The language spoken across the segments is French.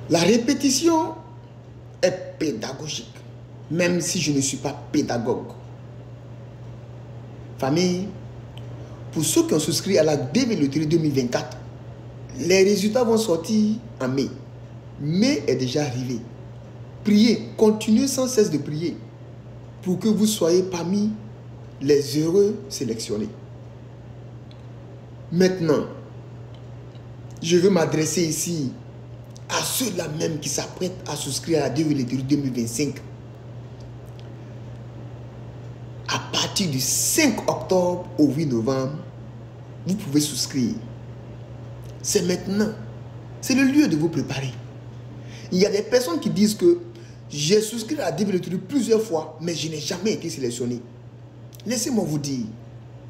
La répétition est pédagogique, même si je ne suis pas pédagogue. Famille, pour ceux qui ont souscrit à la DV Loterie 2024, les résultats vont sortir en mai. Mai est déjà arrivé. Priez, continuez sans cesse de prier pour que vous soyez parmi les heureux sélectionnés. Maintenant, je veux m'adresser ici à ceux-là même qui s'apprêtent à souscrire à la DV Loterie 2025. À partir du 5 octobre au 8 novembre, vous pouvez souscrire. C'est maintenant. C'est le lieu de vous préparer. Il y a des personnes qui disent que j'ai souscrit à la DV Loterie plusieurs fois, mais je n'ai jamais été sélectionné. Laissez-moi vous dire,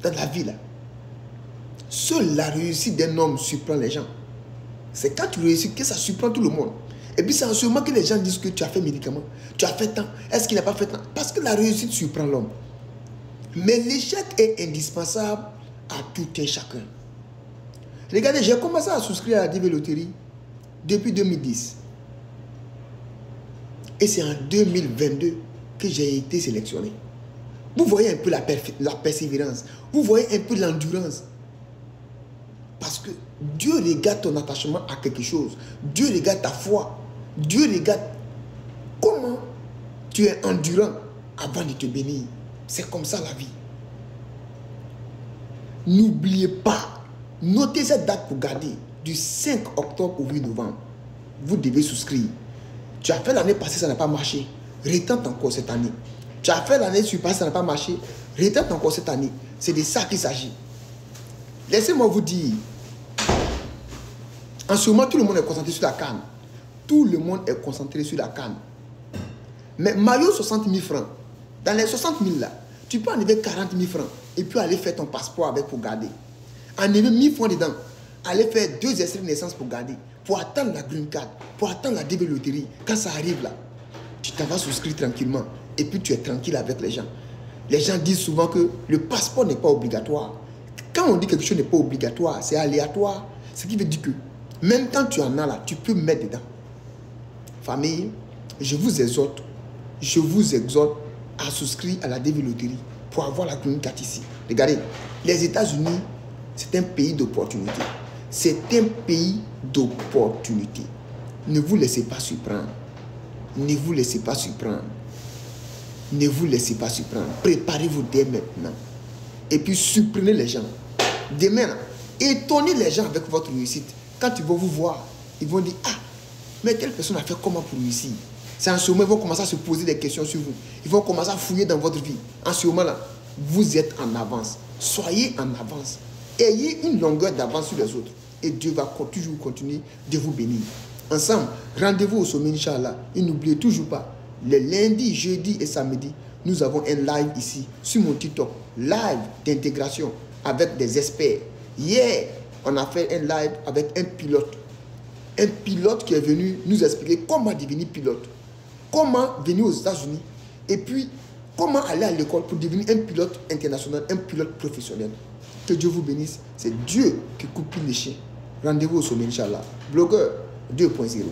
dans la vie là, seule la réussite d'un homme surprend les gens. C'est quand tu réussis que ça surprend tout le monde. Et puis c'est en ce moment que les gens disent que tu as fait médicament, tu as fait tant, est-ce qu'il n'a pas fait tant? Parce que la réussite surprend l'homme. Mais l'échec est indispensable à tout un chacun. Regardez, j'ai commencé à souscrire à la DV Loterie depuis 2010. Et c'est en 2022 que j'ai été sélectionné. Vous voyez un peu la persévérance. Vous voyez un peu l'endurance. Parce que Dieu regarde ton attachement à quelque chose. Dieu regarde ta foi. Dieu regarde comment tu es endurant avant de te bénir. C'est comme ça la vie. N'oubliez pas, notez cette date pour garder. Du 5 octobre au 8 novembre, vous devez souscrire. Tu as fait l'année passée, ça n'a pas marché. Retente encore cette année. Tu as fait l'année surpassée, ça n'a pas marché. Retente encore cette année. C'est de ça qu'il s'agit. Laissez-moi vous dire, en ce moment, tout le monde est concentré sur la canne. Tout le monde est concentré sur la canne. Mais maillot 60 000 francs, dans les 60 000 là, tu peux enlever 40 000 francs et puis aller faire ton passeport avec pour garder. Enlever 1000 francs dedans, aller faire 2 extraits de naissance pour garder, pour attendre la green card, pour attendre la DV Loterie. Quand ça arrive là, tu t'en vas souscrire tranquillement et puis tu es tranquille avec les gens. Les gens disent souvent que le passeport n'est pas obligatoire. Quand on dit quelque chose n'est pas obligatoire, c'est aléatoire. Ce qui veut dire que même quand tu en as là, tu peux mettre dedans. Famille, je vous exhorte à souscrire à la DV Loterie pour avoir la green card ici. Regardez, les États-Unis, c'est un pays d'opportunité. C'est un pays d'opportunité. Ne vous laissez pas surprendre. Ne vous laissez pas surprendre. Ne vous laissez pas surprendre. Préparez-vous dès maintenant. Et puis surprenez les gens. Demain, étonnez les gens avec votre réussite. Quand ils vont vous voir, ils vont dire, ah, mais telle personne a fait comment pour réussir? C'est en ce moment, ils vont commencer à se poser des questions sur vous. Ils vont commencer à fouiller dans votre vie. En ce moment-là, vous êtes en avance. Soyez en avance. Ayez une longueur d'avance sur les autres. Et Dieu va toujours continuer de vous bénir. Ensemble, rendez-vous au sommet, Inch'Allah. Et n'oubliez toujours pas, les lundis, jeudis et samedis, nous avons un live ici, sur mon TikTok. Live d'intégration avec des experts. Hier, on a fait un live avec un pilote. Un pilote qui est venu nous expliquer comment devenir pilote. Comment venir aux États-Unis. Et puis, comment aller à l'école pour devenir un pilote international, un pilote professionnel. Que Dieu vous bénisse. C'est Dieu qui coupe les chiens. Rendez-vous au sommet, Inch'Allah. Blogueur 2.0.